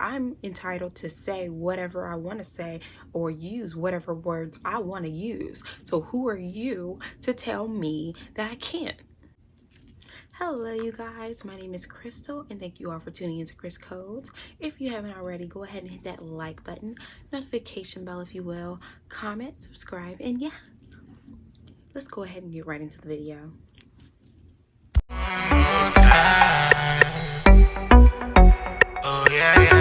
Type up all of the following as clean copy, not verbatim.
I'm entitled to say whatever I want to say or use whatever words I want to use. So who are you to tell me that I can't? Hello you guys, my name is Crystal and thank you all for tuning into Chris Codes. If you haven't already, go ahead and hit that like button, notification bell if you will, comment, subscribe, and yeah, let's go ahead and get right into the video. Oh yeah, yeah,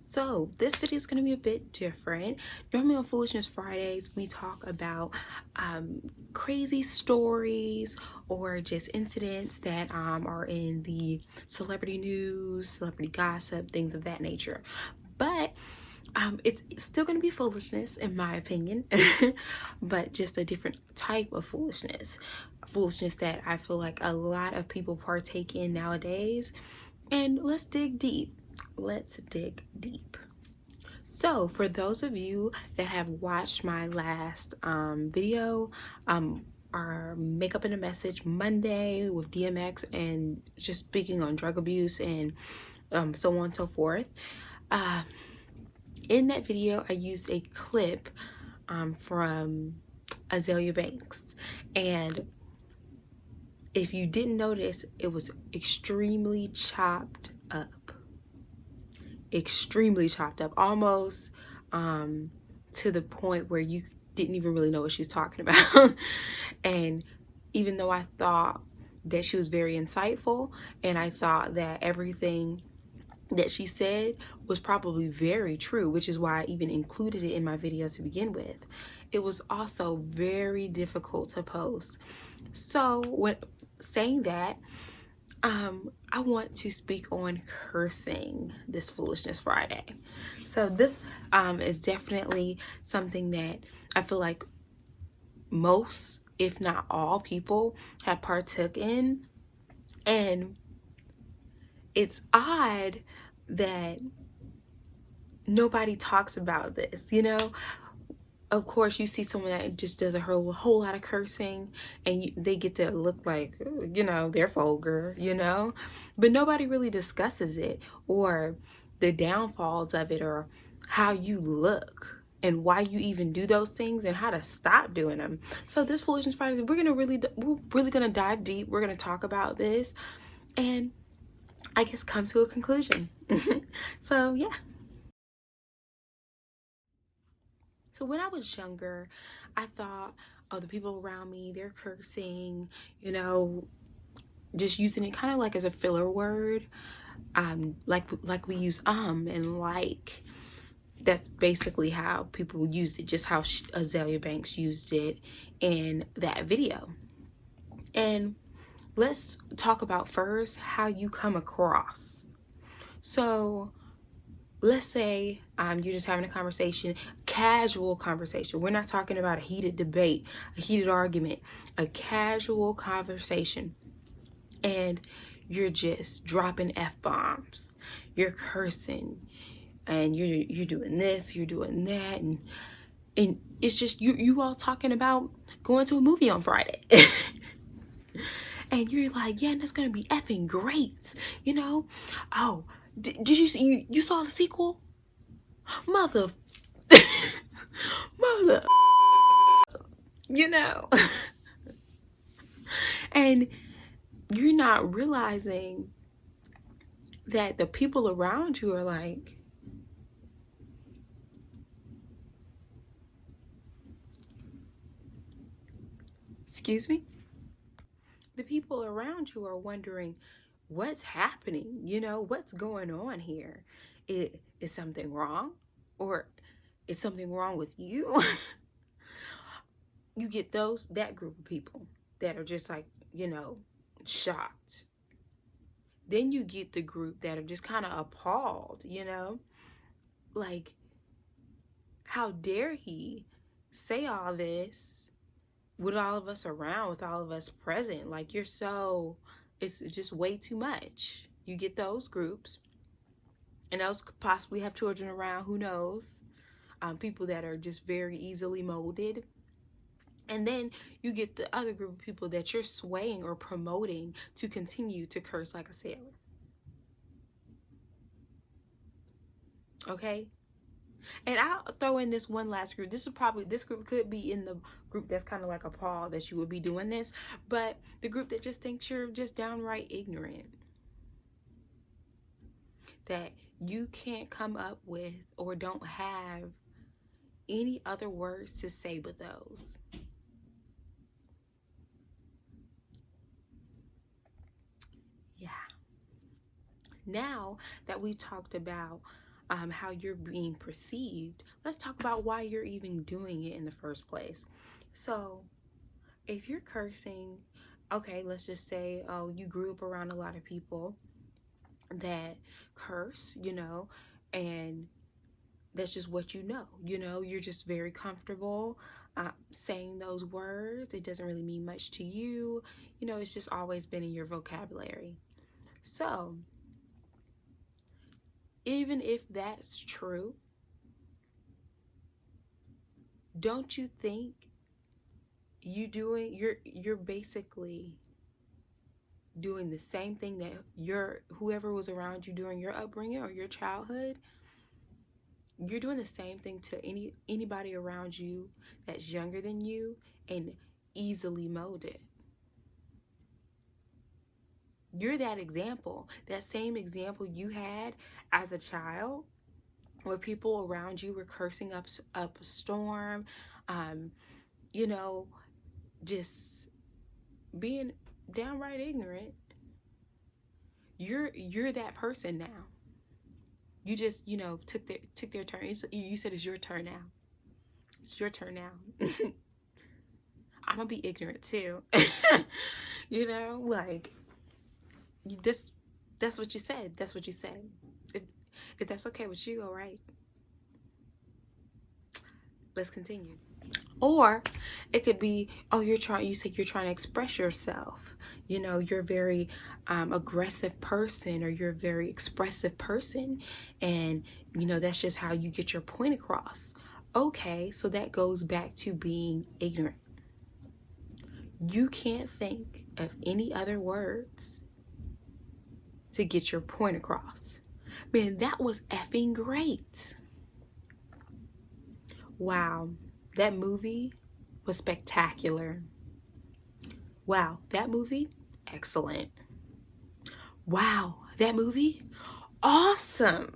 So this video is going to be a bit different. Normally on Foolishness Fridays, we talk about crazy stories or just incidents that are in the celebrity news, celebrity gossip, things of that nature. But it's still going to be foolishness in my opinion, but just a different type of foolishness. Foolishness that I feel like a lot of people partake in nowadays. And let's dig deep. Let's dig deep. So for those of you that have watched my last video, our Makeup in a Message Monday with DMX and just speaking on drug abuse and so on and so forth, in that video I used a clip from Azalea Banks, and if you didn't notice, it was extremely chopped up, almost to the point where you didn't even really know what she was talking about. And even though I thought that she was very insightful and I thought that everything that she said was probably very true, which is why I even included it in my video to begin with, it was also very difficult to post. So when saying that, I want to speak on cursing this Foolishness Friday. So this is definitely something that I feel like most, if not all, people have partook in, and it's odd that nobody talks about this, you know. Of course, you see someone that just does a whole lot of cursing and they get to look like, you know, they're vulgar, you know, but nobody really discusses it or the downfalls of it or how you look and why you even do those things and how to stop doing them. So this Foolishness Friday, we're really gonna dive deep. We're gonna talk about this and I guess come to a conclusion. So yeah. So when I was younger, I thought, oh, the people around me, they're cursing, you know, just using it kind of like as a filler word, like we use and like. That's basically how people used it, just how Azalea Banks used it in that video. And let's talk about first how you come across. So let's say you're just having a conversation, casual conversation. We're not talking about a heated debate, a heated argument, a casual conversation. And you're just dropping F-bombs. You're cursing and you're doing this, you're doing that, and it's just you all talking about going to a movie on Friday. And you're like, yeah, that's gonna be effing great, you know. Oh, did you see, you saw the sequel? Mother you know. And you're not realizing that the people around you are like, excuse me? The people around you are wondering, what's happening? You know, what's going on here? Is something wrong? Or is something wrong with you? You get that group of people that are just like, you know, shocked. Then you get the group that are just kind of appalled, you know, like, how dare he say all this with all of us around, with all of us present? Like, it's just way too much. You get those groups, and those could possibly have children around, who knows? people that are just very easily molded. And then you get the other group of people that you're swaying or promoting to continue to curse like a sailor. Okay? And I'll throw in this one last group. This group could be in the group that's kind of like a Paul, that you would be doing this, but the group that just thinks you're just downright ignorant, that you can't come up with or don't have any other words to say but those. Yeah. Now that we talked about how you're being perceived, let's talk about why you're even doing it in the first place. So if you're cursing, okay, let's just say, oh, you grew up around a lot of people that curse, and that's just what you're just very comfortable saying those words. It doesn't really mean much to you. It's just always been in your vocabulary. So even if that's true, don't you think you're basically doing the same thing that whoever was around you during your upbringing or your childhood? You're doing the same thing to anybody around you that's younger than you and easily molded. You're that example, that same example you had as a child, where people around you were cursing up a storm, just being downright ignorant. You're that person now. You just, took their turn. You said it's your turn now. It's your turn now. I'm gonna be ignorant too. That's what you said. That's what you said. If that's okay with you, all right. Let's continue. Or it could be, oh, you said you're trying to express yourself. You're a very aggressive person, or you're a very expressive person. And, that's just how you get your point across. Okay, so that goes back to being ignorant. You can't think of any other words to get your point across. Man, that was effing great. Wow, that movie was spectacular. Wow, that movie, excellent. Wow, that movie, awesome.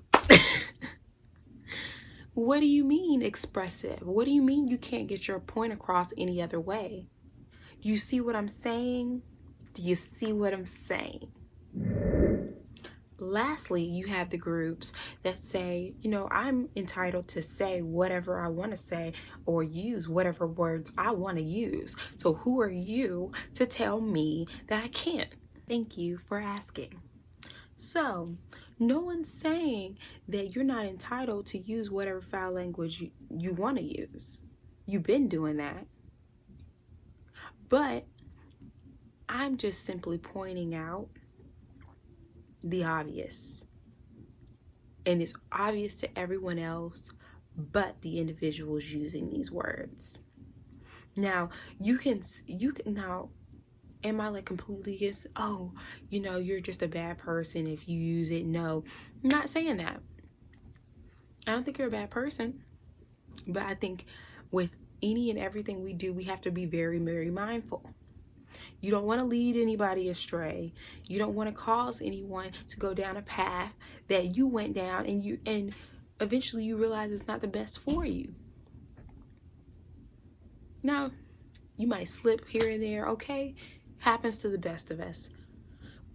What do you mean expressive? What do you mean you can't get your point across any other way? Do you see what I'm saying? Do you see what I'm saying? Lastly, you have the groups that say, I'm entitled to say whatever I want to say or use whatever words I want to use. So who are you to tell me that I can't? Thank you for asking. So no one's saying that you're not entitled to use whatever foul language you want to use. You've been doing that. But I'm just simply pointing out the obvious. And it's obvious to everyone else but the individuals using these words. Now, you can now, am I like completely against, you're just a bad person if you use it? No, I'm not saying that. I don't think you're a bad person. But I think with any and everything we do, we have to be very, very mindful. You don't want to lead anybody astray. You don't want to cause anyone to go down a path that you went down and eventually you realize it's not the best for you. Now, you might slip here and there, okay? Happens to the best of us.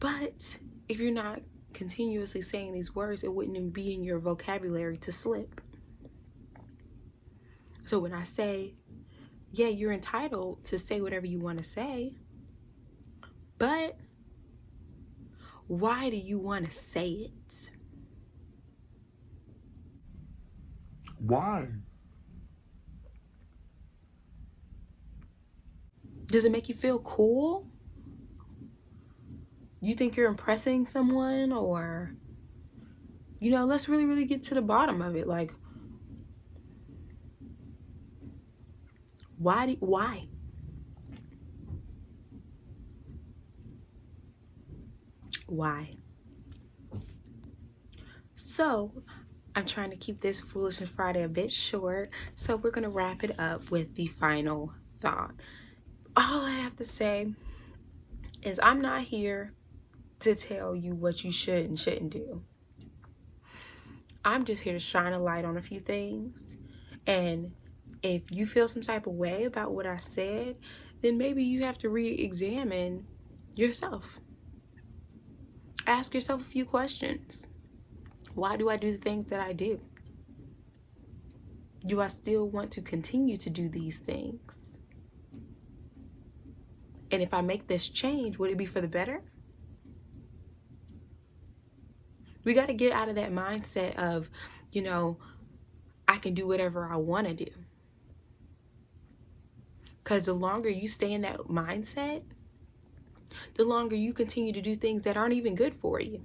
But if you're not continuously saying these words, it wouldn't even be in your vocabulary to slip. So when I say, yeah, you're entitled to say whatever you want to say, but why do you want to say it? Why? Does it make you feel cool? You think you're impressing someone? Or, let's really, really get to the bottom of it. Like, Why? Why? So, I'm trying to keep this Foolishness Friday a bit short, so we're going to wrap it up with the final thought. All I have to say is I'm not here to tell you what you should and shouldn't do. I'm just here to shine a light on a few things. And if you feel some type of way about what I said, then maybe you have to re-examine yourself. Ask yourself a few questions. Why do I do the things that I do? Do I still want to continue to do these things? And if I make this change, would it be for the better? We got to get out of that mindset of, I can do whatever I want to do. Because the longer you stay in that mindset, the longer you continue to do things that aren't even good for you.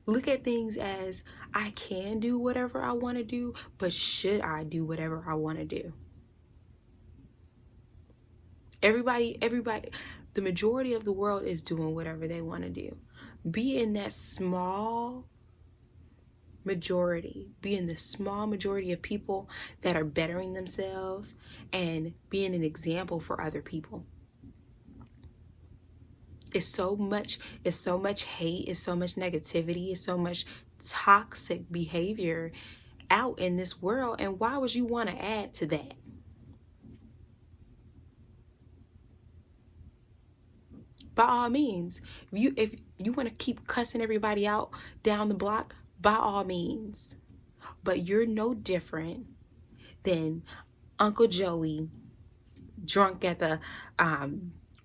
Look at things as, I can do whatever I want to do, but should I do whatever I want to do? Everybody, the majority of the world is doing whatever they want to do. Be in that small majority. Be in the small majority of people that are bettering themselves and being an example for other people. It's so much hate, it's so much negativity, it's so much toxic behavior out in this world. And why would you want to add to that? By all means, if you want to keep cussing everybody out down the block, by all means. But you're no different than Uncle Joey drunk at the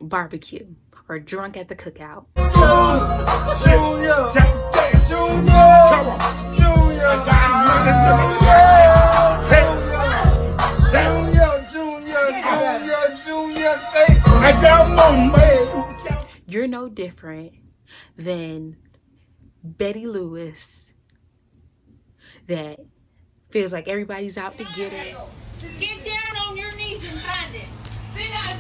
barbecue or drunk at the cookout. You're no different than Betty Lewis that feels like everybody's out to get her. Get down on your knees and find it. See that?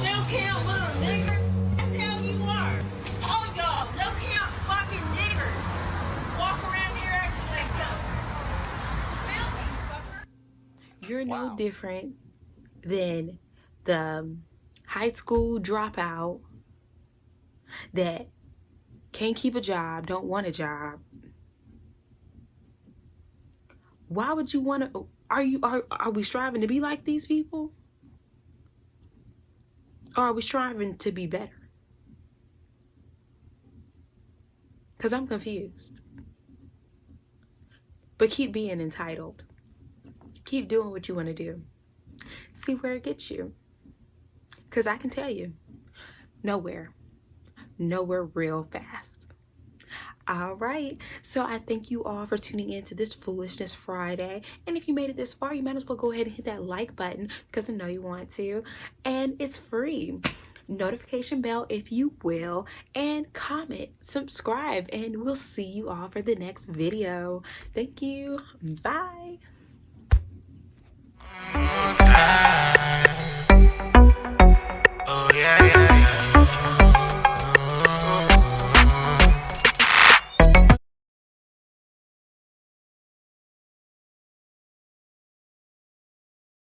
No count, little nigger. That's how you are. All y'all, no count fucking niggers. Walk around here acting like something. You're no different than the high school dropout that can't keep a job, don't want a job. Why would you want to? Are we striving to be like these people? Or are we striving to be better? Because I'm confused. But keep being entitled. Keep doing what you want to do. See where it gets you. Because I can tell you, nowhere real fast. All right, so I thank you all for tuning in to this Foolishness Friday. And if you made it this far, you might as well go ahead and hit that like button because I know you want to. And it's free. Notification bell if you will, and comment, subscribe, and we'll see you all for the next video. Thank you. Bye.